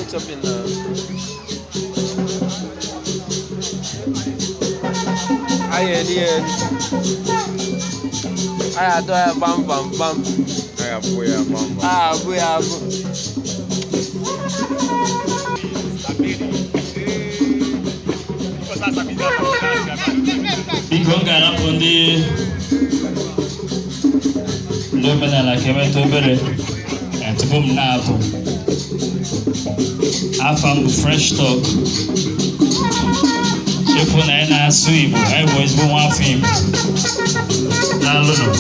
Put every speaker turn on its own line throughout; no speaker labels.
Chopping. Aye, I do a bam. Boy.
Ikongana pondi lomena la keme tobere antibum napo afam fresh talk chefo na suibo I boys bo one film na lono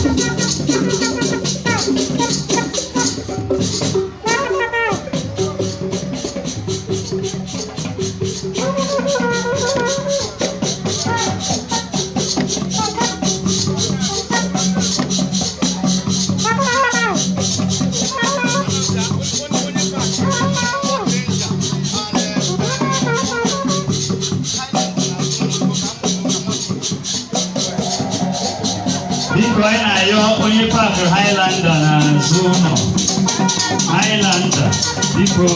Bitcoin ayo onye park Highlander na Zono Highlander Biko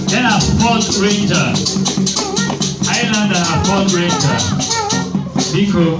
then a Ford Ranger Highlander and Ford Ranger Biko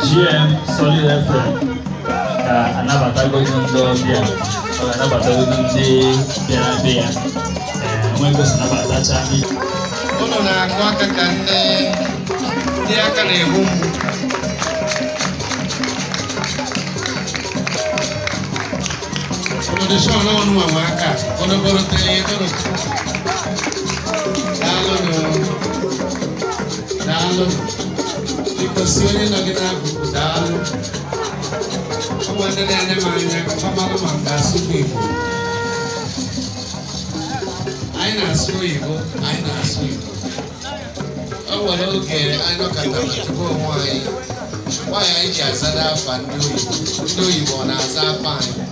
GM Solid FM anabata gojundo bia anabata gojundi bia mwengo sanabata chami
ono na kwaka kanne dia kana ebumbu ono de shono onu amaka ono borote ono dalo because you know get up dalo omo de ne manya pamalo manga subi aina subi oh well okay I know kata matuko why I just ada fan do you wanna za fine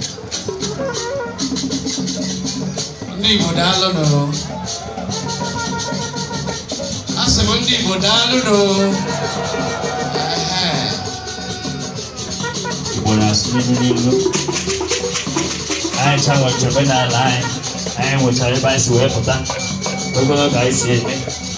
ndi modalo no asemondi modalo no
bona sinu ai chawa chobena line ai wo chale ba si we pota go guys here